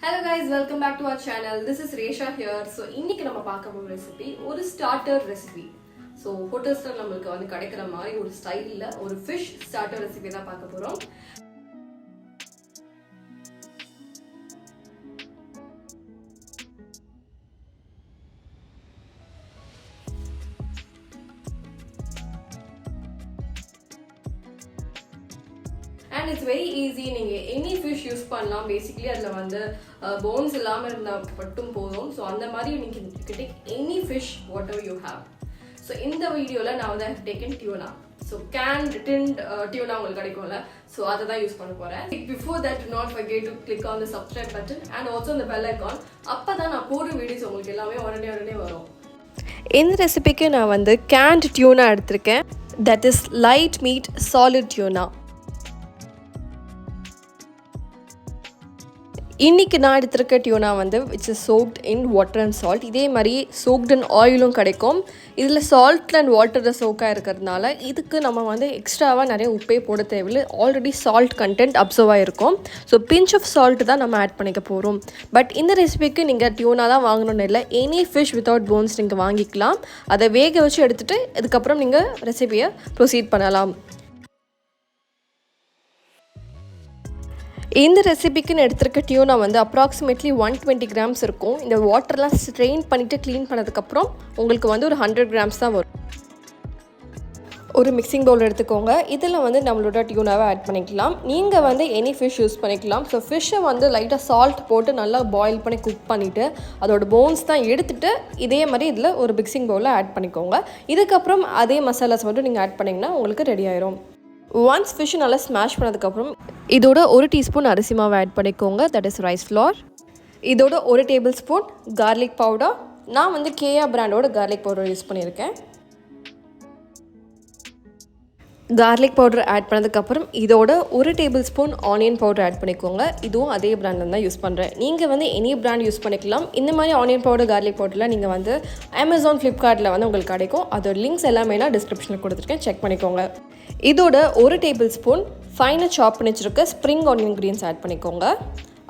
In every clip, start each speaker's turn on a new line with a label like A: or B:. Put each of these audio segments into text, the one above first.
A: Hello guys, welcome back to our channel. This is Resha here. So இன்னைக்கு நம்ம பார்க்க போற ரெசிபி ஒரு ஸ்டார்ட்டர் ரெசிபி. So ஹோட்டல்ஸ்ல நமக்கு வந்து கிடைக்கிற மாதிரி ஒரு ஸ்டைல்ல ஒரு ஃபிஷ் ஸ்டார்ட்டர் ரெசிபி தான் பார்க்க போறோம். And it's very easy. நீங்க any fish யூஸ் பண்ணலாம். Basically அதுல வந்து bones இல்லாம இருந்தா மட்டும் போதும். So அந்த மாதிரி நீங்க take any fish whatever you have. So இந்த வீடியோல நான் வந்து have taken tuna. So canned tinned tuna உங்களுக்கு கிடைக்கும்ல. So அதை தான் யூஸ் பண்ண போறேன். Before that, do not forget to click on the subscribe button and also on the bell icon. அப்பதான் நான் போடுற வீடியோஸ் உங்களுக்கு எல்லாமே உடனே வரும். இந்த ரெசிபிக்கு நான் வந்து canned tuna எடுத்துர்க்கேன். That is light meat solid tuna. இன்னைக்கு நான் எடுத்துருக்க டியூனா வந்து which is shocked in water and salt. இதே மாதிரி சோக்ட் இன் ஆயிலும் கிடைக்கும். இதில் சால்ட் அண்ட் வாட்டரில் சோக்காக இருக்கிறதுனால இதுக்கு நம்ம வந்து எக்ஸ்ட்ராவாக நிறைய உப்பே போட தேவையில்லை. ஆல்ரெடி சால்ட் கண்டென்ட் அப்சர்வ் ஆகிருக்கும். ஸோ பிஞ்ச் ஆஃப் சால்ட் தான் நம்ம ஆட் பண்ணிக்க போகிறோம். பட் இந்த ரெசிபிக்கு நீங்கள் டியூனா தான் வாங்கணும்னு இல்லை, எனி ஃபிஷ் வித்தவுட் போன்ஸ் நீங்கள் வாங்கிக்கலாம். அதை வேக வச்சு எடுத்துகிட்டு இதுக்கப்புறம் நீங்கள் ரெசிபியை ப்ரொசீட் பண்ணலாம். இந்த ரெசிபிக்குன்னு எடுத்துருக்க டியூனா வந்து அப்ராக்சிமேட்லி 120 கிராம்ஸ் இருக்கும். இந்த வாட்டர்லாம் ஸ்ட்ரெயின் பண்ணிவிட்டு க்ளீன் பண்ணதுக்கப்புறம் உங்களுக்கு வந்து ஒரு 100 கிராம்ஸ் தான் வரும். ஒரு மிக்சிங் பவுல் எடுத்துக்கோங்க. இதில் வந்து நம்மளோட டியூனாவை ஆட் பண்ணிக்கலாம். நீங்கள் வந்து எனி ஃபிஷ் யூஸ் பண்ணிக்கலாம். ஸோ ஃபிஷ்ஷை வந்து லைட்டாக சால்ட் போட்டு நல்லா பாயில் பண்ணி குக் பண்ணிவிட்டு அதோட போன்ஸ் தான் எடுத்துகிட்டு இதே மாதிரி இதில் ஒரு மிக்சிங் பவுலில் ஆட் பண்ணிக்கோங்க. இதுக்கப்புறம் அதே மசாலாஸ் மட்டும் நீங்கள் ஆட் பண்ணிங்கன்னா உங்களுக்கு ரெடி ஆயிரும். ஒன்ஸ் ஃபிஷ் நல்லா ஸ்மாஷ் பண்ணதுக்கப்புறம் இதோட 1 டீஸ்பூன் அரிசி மாவு ஆட் பண்ணிக்கோங்க. That is rice flower. இதோட 1 டேபிள் ஸ்பூன் கார்லிக் பவுடர். நான் வந்து கேயா பிராண்டோட கார்லிக் பவுடர் யூஸ் பண்ணியிருக்கேன். கார்லிக் பவுடர் ஆட் பண்ணதுக்கப்புறம் இதோட 1 table spoon onion powder add பண்ணிக்கோங்க. இதுவும் அதே பிராண்டில் தான் யூஸ் பண்ணுறேன். நீங்கள் வந்து எனி பிராண்ட் யூஸ் பண்ணிக்கலாம். இந்த மாதிரி ஆனியன் பவுடர் கார்லிக் பவுடரில் நீங்கள் வந்து அமேசான் ஃப்ளிப்கார்ட்டில் வந்து உங்களுக்கு கிடைக்கும். அதோட லிங்க்ஸ் எல்லாமே நான் டிஸ்கிரிப்ஷனில் கொடுத்துருக்கேன், செக் பண்ணிக்கோங்க. இதோட 1 டேபிள் ஸ்பூன் ஃபைனாக சாப் பண்ணி வச்சுருக்க ஸ்ப்ரிங் ஆனியன் கிரீன்ஸ் ஆட் பண்ணிக்கோங்க.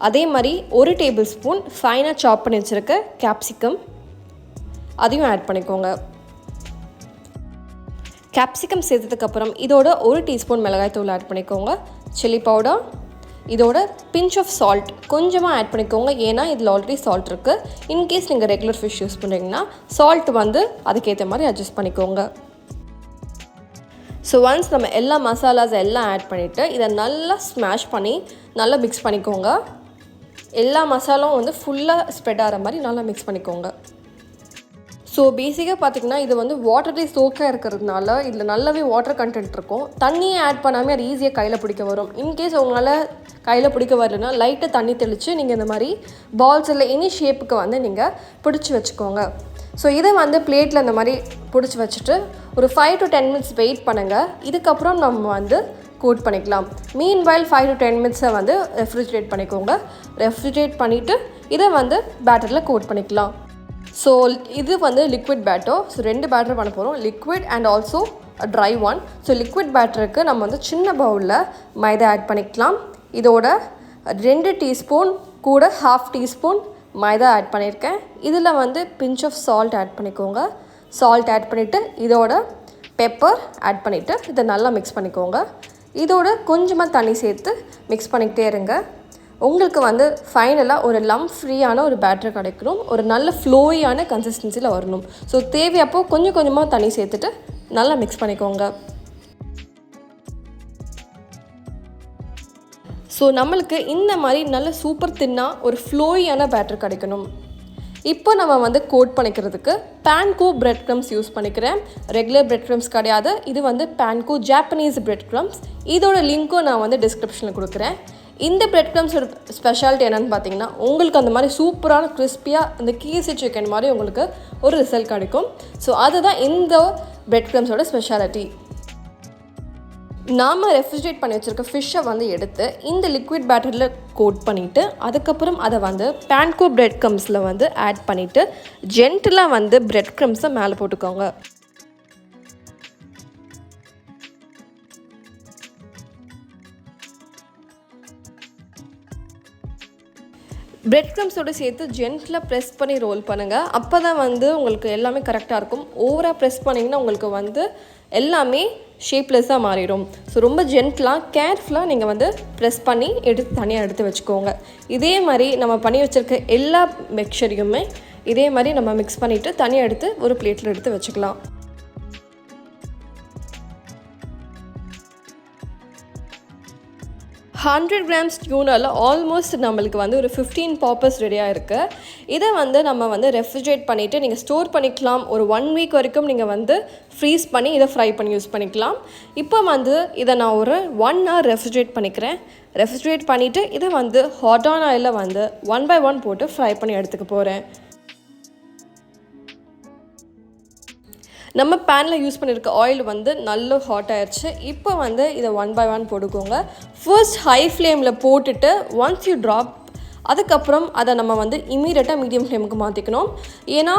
A: அதே மாதிரி 1 டேபிள் ஸ்பூன் ஃபைனாக சாப் பண்ணி வச்சுருக்க கேப்சிகம் அதையும் ஆட் பண்ணிக்கோங்க. கேப்சிகம் சேர்த்ததுக்கப்புறம் இதோட 1 டீஸ்பூன் மிளகாய் தூள் ஆட் பண்ணிக்கோங்க. சில்லி பவுடர், இதோட பிஞ்ச் ஆஃப் சால்ட் கொஞ்சமாக ஆட் பண்ணிக்கோங்க. ஏன்னா இதில் ஆல்ரெடி சால்ட் இருக்குது. இன்கேஸ் நீங்கள் ரெகுலர் ஃபிஷ் யூஸ் பண்ணுறீங்கன்னா சால்ட் வந்து அதுக்கேற்ற மாதிரி அட்ஜஸ்ட் பண்ணிக்கோங்க. ஸோ ஒன்ஸ் நம்ம எல்லா மசாலாஸ் எல்லாம் ஆட் பண்ணிவிட்டு இதை நல்லா ஸ்மாஷ் பண்ணி நல்லா மிக்ஸ் பண்ணிக்கோங்க. எல்லா மசாலாவும் வந்து ஃபுல்லாக ஸ்ப்ரெட் ஆகிற மாதிரி நல்லா மிக்ஸ் பண்ணிக்கோங்க. ஸோ பேசிக்காக பார்த்திங்கன்னா இது வந்து வாட்டர்லேயே சோக்காக இருக்கிறதுனால இதில் நல்லாவே வாட்டர் கண்டென்ட் இருக்கும். தண்ணியை ஆட் பண்ணாமல் அது ஈஸியாக கையில் பிடிக்க வரும். இன்கேஸ் உங்களால் கையில் பிடிக்க வரலன்னா லைட்டாக தண்ணி தெளித்து நீங்கள் இந்த மாதிரி பால்ஸ் இல்லை எனி ஷேப்புக்கு வந்து நீங்கள் பிடிச்சி வச்சுக்கோங்க. ஸோ இதை வந்து பிளேட்டில் இந்த மாதிரி பிடிச்சி வச்சுட்டு ஒரு 5 to 10 மினிட்ஸ் வெயிட் பண்ணுங்கள். இதுக்கப்புறம் நம்ம வந்து கோட் பண்ணிக்கலாம். மீன்வைல் 5 to 10 மினிட்ஸை வந்து ரெஃப்ரிஜரேட் பண்ணிக்கோங்க. ரெஃப்ரிஜரேட் பண்ணிவிட்டு இதை வந்து பேட்டரில் கோட் பண்ணிக்கலாம். ஸோ இது வந்து லிக்விட் பேட்டர். ஸோ 2 பேட்டர் பண்ண போகிறோம், liquid and also dry one. So liquid பேட்டருக்கு நம்ம வந்து சின்ன பவுலில் மைதா ஆட் பண்ணிக்கலாம். இதோட 2 டீஸ்பூன் கூட 1/2 டீஸ்பூன் மைதா ஆட் பண்ணியிருக்கேன். இதில் வந்து பிஞ்ச் ஆஃப் சால்ட் ஆட் பண்ணிக்கோங்க. சால்ட் ஆட் பண்ணிவிட்டு இதோட பெப்பர் ஆட் பண்ணிவிட்டு இதை நல்லா மிக்ஸ் பண்ணிக்கோங்க. இதோட கொஞ்சமாக தண்ணி சேர்த்து மிக்ஸ் பண்ணிக்கிட்டே இருங்க. உங்களுக்கு வந்து ஃபைனலாக ஒரு லம்ப் ஃப்ரீயான ஒரு பேட்டர் கிடைக்கணும். ஒரு நல்ல ஃப்ளோயான கன்சிஸ்டன்சியில் வரணும். ஸோ தேவையப்போ கொஞ்சம் கொஞ்சமாக தண்ணி சேர்த்துட்டு நல்லா மிக்ஸ் பண்ணிக்கோங்க. ஸோ நம்மளுக்கு இந்த மாதிரி நல்ல சூப்பர் தின்னாக ஒரு ஃப்ளோயான பேட்டர் கிடைக்கணும். இப்போ நம்ம வந்து கோட் பண்ணிக்கிறதுக்கு பேன்கோ பிரெட் க்ரம்ஸ் யூஸ் பண்ணிக்கிறேன். ரெகுலர் பிரெட் க்ரம்ஸ் கிடையாது, இது வந்து பேன்கோ ஜாப்பனீஸ் பிரெட் க்ரம்ஸ். இதோட லிங்க்கும் நான் வந்து டிஸ்கிரிப்ஷனில் கொடுக்குறேன். இந்த பிரெட் க்ரம்ஸோட ஸ்பெஷாலிட்டி என்னென்னு பார்த்தீங்கன்னா உங்களுக்கு அந்த மாதிரி சூப்பரான கிறிஸ்பியாக இந்த கேசி சிக்கன் மாதிரி உங்களுக்கு ஒரு ரிசல்ட் கிடைக்கும். ஸோ அதுதான் இந்த பிரெட் க்ரம்ஸோட ஸ்பெஷாலிட்டி. நாம் ரெஃப்ரிஜரேட் பண்ணி வச்சுருக்க ஃபிஷ்ஷை வந்து எடுத்து இந்த லிக்விட் பேட்டரில் கோட் பண்ணிவிட்டு அதுக்கப்புறம் அதை வந்து பேன்கோ பிரெட் க்ரம்ஸில் வந்து ஆட் பண்ணிவிட்டு ஜென்டிலாக வந்து பிரெட் க்ரம்ஸை மேலே போட்டுக்கோங்க. பிரெட் க்ரம்ஸோடு சேர்த்து ஜென்டிலாக ப்ரெஸ் பண்ணி ரோல் பண்ணுங்கள். அப்போ தான் வந்து உங்களுக்கு எல்லாமே கரெக்டாக இருக்கும். ஓவராக ப்ரெஸ் பண்ணிங்கன்னா உங்களுக்கு வந்து எல்லாமே ஷேப்லெஸ்ஸாக மாறிடும். ஸோ ரொம்ப ஜென்டிலாக கேர்ஃபுல்லாக நீங்கள் வந்து ப்ரெஸ் பண்ணி தனியாக எடுத்து வச்சுக்கோங்க. இதே மாதிரி நம்ம பண்ணி வச்சுருக்க எல்லா மிக்சரையுமே இதே மாதிரி நம்ம மிக்ஸ் பண்ணிவிட்டு தனியாக எடுத்து ஒரு பிளேட்டில் எடுத்து வச்சுக்கலாம். 100 grams டியூனாவில் ஆல்மோஸ்ட் நம்மளுக்கு வந்து ஒரு 15 பாப்பர்ஸ் ரெடியாக இருக்குது. இதை வந்து நம்ம வந்து ரெஃப்ரிஜரேட் பண்ணிவிட்டு நீங்கள் ஸ்டோர் பண்ணிக்கலாம். ஒரு 1 வீக் வரைக்கும் நீங்கள் வந்து ஃப்ரீஸ் பண்ணி இதை ஃப்ரை பண்ணி யூஸ் பண்ணிக்கலாம். இப்போ வந்து இதை நான் ஒரு 1 hour ரெஃப்ரிஜரேட் பண்ணிக்கிறேன். ரெஃப்ரிஜரேட் பண்ணிவிட்டு இதை வந்து ஹாட்டான ஆயிலில் வந்து 1 by 1 போட்டு ஃப்ரை பண்ணி எடுத்துக்க போகிறேன். நம்ம பேனில் யூஸ் பண்ணியிருக்க ஆயில் வந்து நல்ல ஹாட் ஆயிடுச்சு. இப்போ வந்து இதை 1 by 1 போட்டுக்கோங்க. ஃபர்ஸ்ட் ஹை ஃப்ளேமில் போட்டுட்டு ஒன்ஸ் யூ ட்ராப் அதுக்கப்புறம் அதை நம்ம வந்து இமீடியட்டாக மீடியம் ஃப்ளேமுக்கு மாற்றிக்கணும். ஏன்னா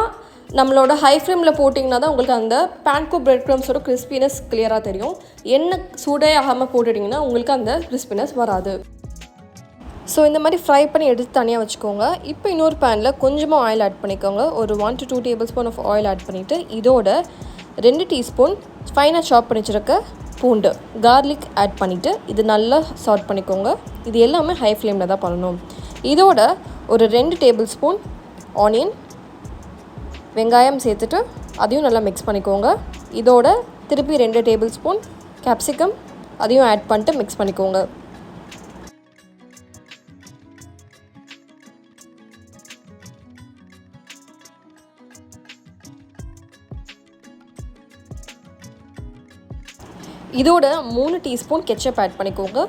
A: நம்மளோட ஹை ஃப்ளேமில் போட்டிங்கன்னா தான் உங்களுக்கு அந்த பேன்கோ பிரெட் க்ரம்ஸோட கிறிஸ்பினஸ் கிளியராக தெரியும். எண்ணெய் சூடே ஆகாமல் போட்டுட்டிங்கன்னா உங்களுக்கு அந்த கிறிஸ்பினஸ் வராது. ஸோ இந்த மாதிரி ஃப்ரை பண்ணி எடுத்து தனியாக வச்சுக்கோங்க. இப்போ இன்னொரு பேனில் கொஞ்சமாக ஆயில் ஆட் பண்ணிக்கோங்க. ஒரு 1 to 2 tablespoon of oil add பண்ணிவிட்டு இதோட 2 டீஸ்பூன் ஃபைனாக சாப் பண்ணி வச்சுருக்க பூண்டு கார்லிக் ஆட் பண்ணிவிட்டு இது நல்லா சாட் பண்ணிக்கோங்க. இது எல்லாமே ஹை ஃப்ளேமில் தான் பண்ணணும். இதோட ஒரு 2 tablespoon ஆனியன் வெங்காயம் சேர்த்துட்டு அதையும் நல்லா மிக்ஸ் பண்ணிக்கோங்க. இதோட திருப்பி 2 tablespoon கேப்சிகம் அதையும் ஆட் பண்ணிட்டு மிக்ஸ் பண்ணிக்கோங்க. இதோட 3 டீஸ்பூன் கெச்சப் ஆட் பண்ணிக்கோங்க.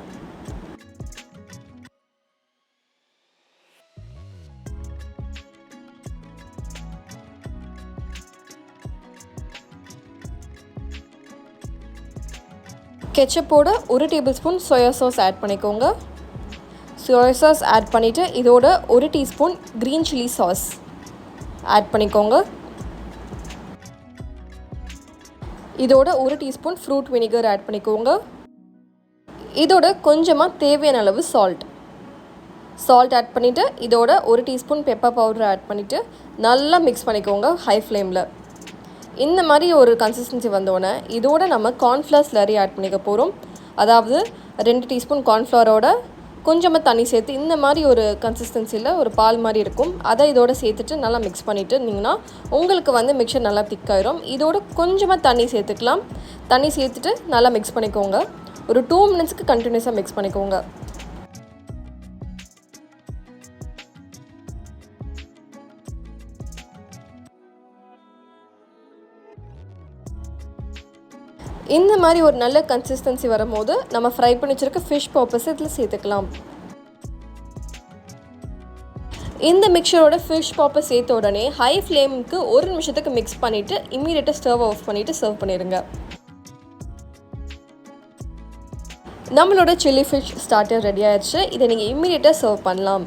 A: கெச்சப்போட 1 டேபிள்ஸ்பூன் சோயா சாஸ் ஆட் பண்ணிக்கோங்க. சோயா சாஸ் ஆட் பண்ணிவிட்டு இதோட 1 teaspoon green chilli sauce add பண்ணிக்கோங்க. இதோட 1 டீஸ்பூன் ஃப்ரூட் வினிகர் ஆட் பண்ணிக்கோங்க. இதோட கொஞ்சமாக தேவையான அளவு சால்ட் ஆட் பண்ணிவிட்டு இதோட 1 டீஸ்பூன் பெப்பர் பவுடர் ஆட் பண்ணிவிட்டு நல்லா மிக்ஸ் பண்ணிக்கோங்க ஹை ஃப்ளேமில். இந்த மாதிரி ஒரு கன்சிஸ்டன்சி வந்தோடனே இதோட நம்ம கார்ன்ஃப்ளவர் ஸ்லரி ஆட் பண்ணிக்க போகிறோம். அதாவது 2 டீஸ்பூன் கார்ன்ஃப்ளவரோட கொஞ்சமாக தண்ணி சேர்த்து இந்த மாதிரி ஒரு கன்சிஸ்டன்சியில் ஒரு பால் மாதிரி இருக்கும். அதை இதோட சேர்த்துட்டு நல்லா மிக்ஸ் பண்ணிவிட்டு இருந்தீங்கன்னா உங்களுக்கு வந்து மிக்சர் நல்லா திக்காயிரும். இதோட கொஞ்சமாக தண்ணி சேர்த்துக்கலாம். தண்ணி சேர்த்துட்டு நல்லா மிக்ஸ் பண்ணிக்கோங்க. ஒரு 2 minutesக்கு கண்டினியூஸாக மிக்ஸ் பண்ணிக்கோங்க. இந்த மாதிரி ஒரு நல்ல கன்சிஸ்டன்சி வரும்போது நம்ம ஃப்ரை பண்ணி வச்சுருக்க ஃபிஷ் பாப்பர்ஸ் இதில் சேர்த்துக்கலாம். இந்த மிக்சரோட ஃபிஷ் பாப்பர் சேர்த்த உடனே ஹை ஃப்ளேமுக்கு 1 நிமிஷத்துக்கு மிக்ஸ் பண்ணிவிட்டு இம்மீடியட்டாக ஸ்டவ் ஆஃப் பண்ணிவிட்டு சர்வ் பண்ணிடுங்க. நம்மளோட சில்லி ஃபிஷ் ஸ்டார்டர் ரெடி ஆயிடுச்சு. இதை நீங்கள் இம்மீடியட்டாக சர்வ் பண்ணலாம்.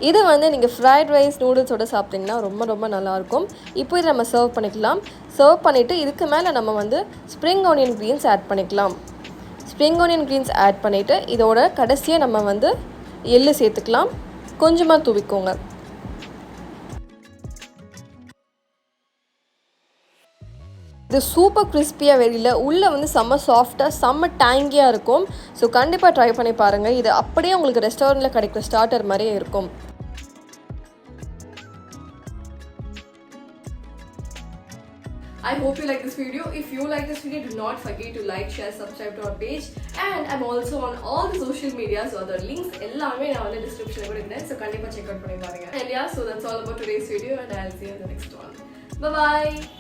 A: இதை வந்து நீங்கள் ஃப்ரைட் ரைஸ் நூடுல்ஸோடு சாப்பிட்டிங்கன்னா ரொம்ப ரொம்ப நல்லாயிருக்கும். இப்போ இதை நம்ம சர்வ் பண்ணிக்கலாம். சர்வ் பண்ணிவிட்டு இதுக்கு மேலே நம்ம வந்து ஸ்ப்ரிங் ஆனியன் க்ரீன்ஸ் ஆட் பண்ணிக்கலாம். ஸ்ப்ரிங் ஆனியன் க்ரீன்ஸ் ஆட் பண்ணிவிட்டு இதோட கடைசியாக நம்ம வந்து எள்ளு சேர்த்துக்கலாம். கொஞ்சமாக தூவிக்கோங்க. இது சூப்பர் கிறிஸ்பியாக வெளியில் உள்ளே வந்து செம்ம சாஃப்டாக செம்ம டேங்கியாக இருக்கும். ஸோ கண்டிப்பாக ட்ரை பண்ணி பாருங்கள். இது அப்படியே உங்களுக்கு ரெஸ்டாரண்ட்டில் கிடைக்கிற ஸ்டார்டர் மாதிரியே இருக்கும். I hope you like this video. If you like this video, do not forget to like, share, subscribe to our page. And I'm also on all the social media, so the links ellame na on the description la kodukren. So kandipa check out panni paarenga. And yeah, so that's all about today's video and I'll see you in the next one. Bye bye.